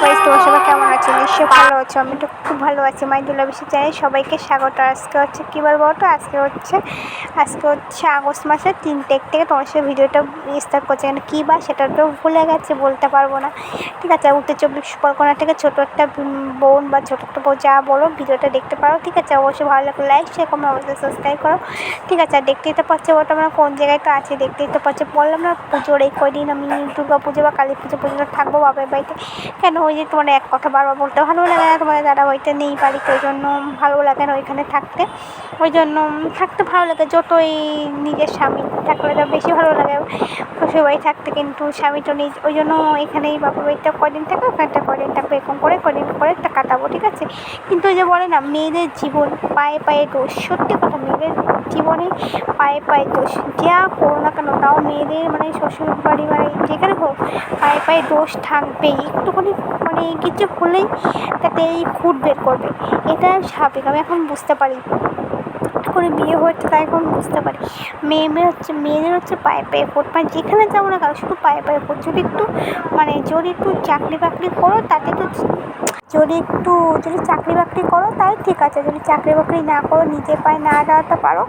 Guys, তোমার সবাই কেমন আছে? নিশ্চয়ই ভালো আছো। আমি তো খুব ভালো আছি। মাইদুল্লাহ বেশি চ্যানেলে সবাইকে স্বাগত। আজকে হচ্ছে কী বলবো, তো আজকে হচ্ছে আগস্ট মাসের 3 তারিখ থেকে তোমার সাথে ভিডিওটা স্টার্ট করছে। কেন কী বা সেটা তো ভুলে গেছে, বলতে পারবো না। ঠিক আছে, উত্তর 24 পরগনা থেকে ছোটো একটা বোন বা ছোটো একটা বউ যা বলো, ভিডিওটা দেখতে পারো। ঠিক আছে, অবশ্যই ভালো লাগলে লাইক শেয়ার কমেন্ট অবশ্যই সাবস্ক্রাইব করো। ঠিক আছে, আর দেখতেই তো পাচ্ছি বর্তমানে কোন জায়গায় তো আছে, দেখতেই তো পাচ্ছি। বললাম না, পুজোর এই কয়দিন আমি দুর্গা পুজো বা কালী পুজো পর্যন্ত থাকবো বাবার বাড়িতে। কেন, ওই যে তোমার এক কথা বারবার বলতে ভালো লাগে না, তোমাদের দাদা বাড়িতে নেই বাড়িতে, ওই জন্য ভালো লাগে না ওইখানে থাকতে। ওই জন্য থাকতে ভালো লাগে, যতই নিজের স্বামী থাকলে তো বেশি ভালো লাগে শ্বশুর বাড়ি থাকতে, কিন্তু স্বামী তো নিজ, ওই জন্য এখানেই বাবার বাড়িতে কদিন থাকবে, ওখানটা কদিন থাকবে, এরকম করে কদিন করে কাটাবো। ঠিক আছে, কিন্তু ওই যে বলে না, মেয়েদের জীবন পায়ে পায়ে দোষ। সত্যি কথা, মেয়েদের জীবনে পায়ে পায়ে দোষ। যা করো না কেন, তাও মেয়েদের মানে শ্বশুর বাড়ি মানে যেখানে হোক, পায়ে পায়ে দোষ থাকবেই। একটুখানি মানে কিছু হলেই তাতে এই খুঁত বের করবে, এটা স্বাভাবিক। আমি এখন বুঝতে পারি, করে বিয়ে হয়েছে তাই এখন বুঝতে পারি। মেয়েদের হচ্ছে পায়ে পায়ে ফোট, মানে যেখানে যাবো না কেন শুধু পায়ে পায়ে ফোট। যদি একটু চাকরি বাকরি করো, তাতে তো যদি চাকরি বাকরি করো তাই ঠিক আছে। যদি চাকরি বাকরি না করো, নিজের পায়ে না দাঁড়াতে পারো,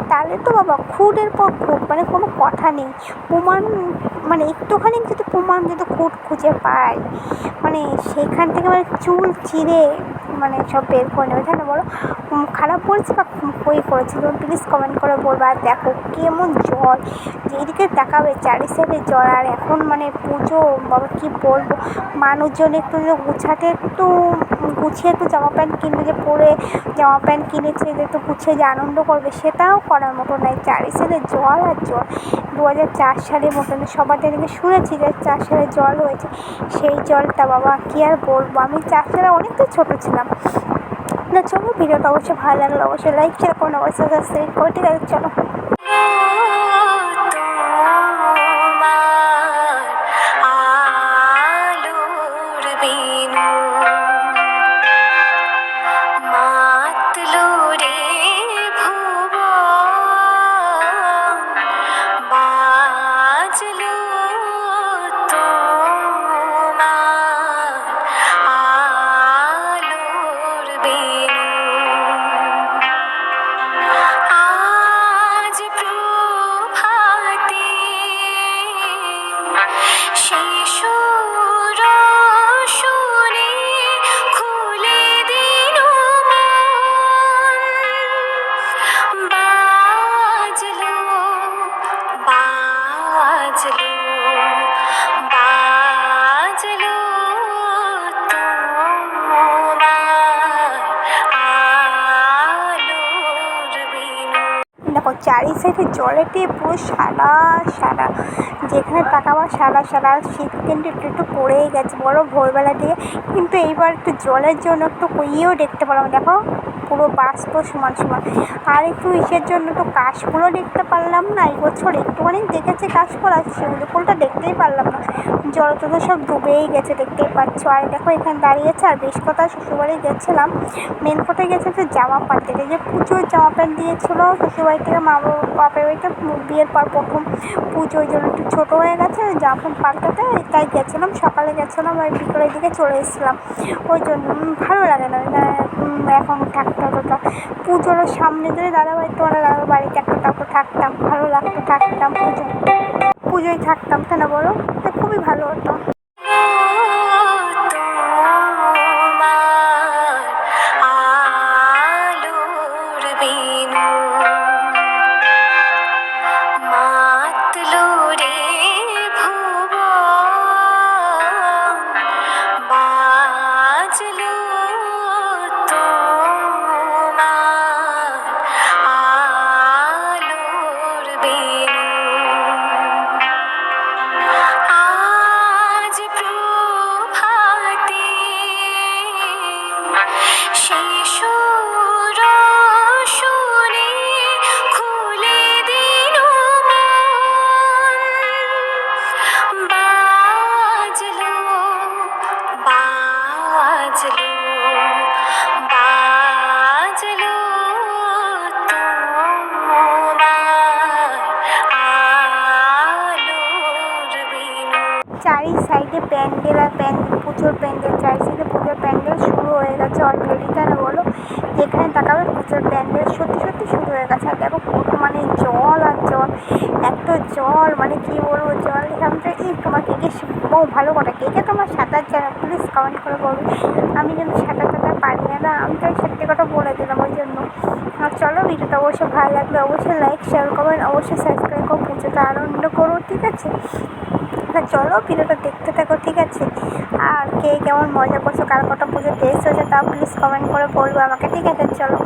তাহলে তো বাবা খুঁটের পর খুঁট, মানে কোনো কথা নেই। প্রমাণ মানে একটুখানি যদি প্রমাণ যদি খুঁট খুঁজে পায়, মানে সেখান থেকে মানে চুল চিরে মানে সব বের করে নেবে। জানো, বলো খারাপ বলছি বা কই করেছি, তুমি প্লিজ কমেন্ট করে বলবো। আর দেখো কেমন জল, যেদিকে তাকাবে চারি সাইডে জল। আর এখন মানে পুজো, বাবা কী বলবো, মানুষজন একটু গুছিয়ে একটু জামা প্যান্ট কিনবে, যে পরে জামা প্যান্ট কিনেছে যে একটু গুছিয়ে যে আনন্দ করবে, সেটাও করার মতো নাই। চারি সাইডে জল আর জল। 2004 সালের মতন সবার এদিকে শুনেছি যে 4 সালে জল হয়েছে, সেই জলটা বাবা কী আর বলবো। আমি 4 সালে অনেকটাই ছোটো ছিলাম না। চলো, ভিডিওটা অবশ্যই ভালো লাগলো, অবশ্যই লাইক শেয়ার করুন, অবশ্যই সাবস্ক্রাইব করো। ঠিক আছে, চলো। দেখো চারি সাইডে জলের দিয়ে পুরো সাদা সাদা, যেখানে তাকাবা সাদা সাদা। শীত কিন্তু একটু একটু পড়েই গেছে বড় ভোরবেলা দিয়ে, কিন্তু এইবার একটু জলের জন্য একটু ইয়েও দেখতে পেলাম। দেখো পুরো বাষ্প সমান সমান। আর একটু ইসের জন্য তো কাশফুলও দেখতে পারলাম না এই বছর। একটুখানি দেখেছি কাশফুল, আর শিউলি ফুলটা দেখতেই পারলাম না। জল তো সব ডুবেই গেছে, দেখতেই পাচ্ছ। আর দেখো এখানে দাঁড়িয়েছে। আর বেশ কথা শ্বশুরবাড়ি গেছিলাম, মেন কোথায় গেছে যে জামা পাল্টে, যে পুজোর জামা প্যান্ট দিয়েছিলো শ্বশুরবাড়ি থেকে, বাপের বাড়িতে বিয়ের পর প্রথম পুজো, ওই জন্য একটু ছোটো হয়ে গেছে জামা প্যান্ট পাল্টাতে, তাই গেছিলাম। সকালে গেছিলাম আর বিকেলের দিকে চলে এসেছিলাম। ওই জন্য ভালো লাগে না এখন থাকতে হতো। পুজোর সামনে যদি দাদাবাড়িতে, মানে দাদার বাড়িতে একটা থাকতাম, ভালো লাগতো, থাকতাম পুজোয় থাকতাম, তাই না বলো? খুবই ভালো হতো। চারি সাইডে প্যান্ডেল আর পুজো প্রচুর প্যান্ডেল চাইছিলে, পুজোর প্যান্ডেল শুরু হয়ে গেছে অলরেডি, তাই না বলো? যেখানে তাকাবে প্রচুর প্যান্ডেল সত্যি সত্যি শুরু হয়ে গেছে। আর দেখো কত মানে জল আর জল, এত জল মানে কী বলবো, জল এখান থেকে তোমার কেকে ও ভালো কথা, কেকে তোমার সাঁতার জানা প্লিজ কমেন্ট করে বলবে। আমি কিন্তু সাঁতার পারি না, আমি তাই সত্যি কথা বলে দিলাম ওই জন্য। আর চলো, ভিডিওটা অবশ্যই ভালো লাগলে অবশ্যই লাইক শেয়ার করবেন, অবশ্যই সাবস্ক্রাইব করো, পুজোটা আনন্দ করো, ঠিক আছে? চলো ভিডিওটা দেখতে থাকো, ঠিক আছে? আর কে কেমন মজা করছো, কার কটা পুজো টেস্ট হয়েছে তাও প্লিজ কমেন্ট করে বলবো আমাকে, ঠিক আছে? চলো।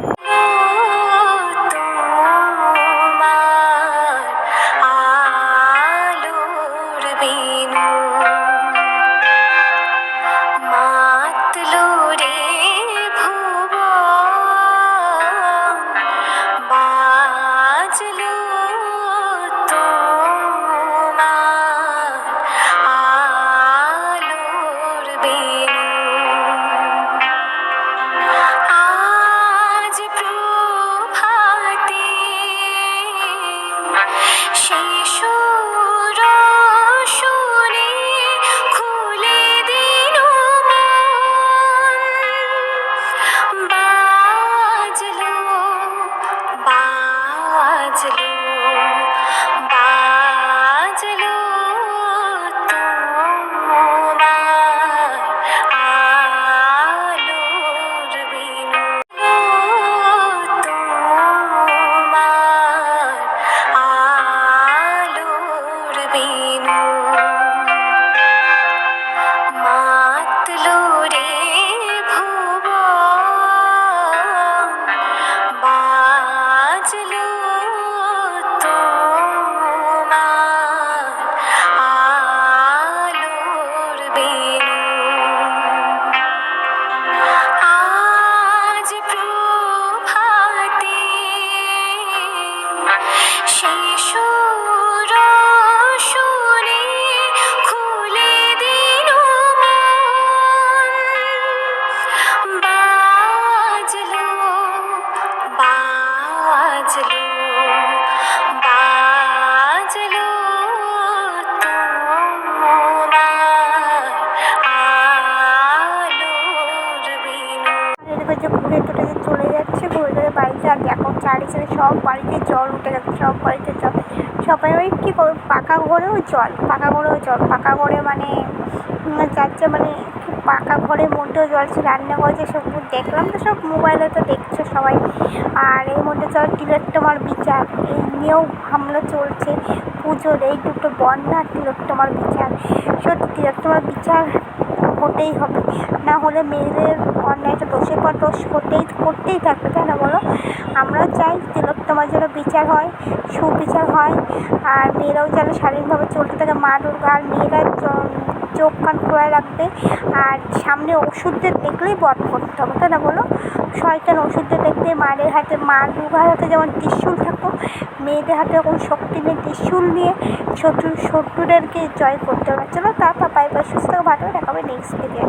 যে ঘুরে টুটে যে চলে যাচ্ছে, ঘুরে ধরে বাড়িতে। আর দেখো চারিদিকে সব বাড়িতে জল উঠে গেছে, সব বাড়িতে জল। সবাই ওই কী করবে, পাকা ঘরেও জল, পাকা ঘরেও জল, পাকা ঘরে মানে যাচ্ছে মানে পাকা ঘরের মধ্যেও জল ছিল, রান্নাঘরে যে সব দেখলাম তো, সব মোবাইলে তো দেখছো সবাই। আর এর মধ্যে চল তিলোত্তমার বিচার, এই নিয়েও হামলা চলছে পুজোর, এই দুটো বন্যা তিলোত্তমার বিচার। সত্যি তিলোত্তমার বিচার হতেই হবে, না হলে মেয়েদের অন্যায়টা দোষের পর দোষ করতেই থাকবে, তাই না বলো? আমরা চাই তিলোত্তমার যেন বিচার হয়, সুবিচার হয়, আর মেয়েরাও যেন স্বাধীনভাবে চলতে থাকে। মা দুর্গা আর মেয়েরা চোখ কান খোলা রাখবে, আর সামনে ওষুধদের দেখলেই বধ করতে হবে, তাই না বলো? শয়তান ওষুধদের দেখতে মায়ের হাতে, মা দুর্গার হাতে যেমন ত্রিশূল থাকো, মেয়েদের হাতে এরকম শক্তি নিয়ে ত্রিশূল নিয়ে শত্রুদেরকে জয় করতে হবে। চলো, তা বাই বাই, সুস্থ ভালো দেখাবে নেক্সট ভিডিও।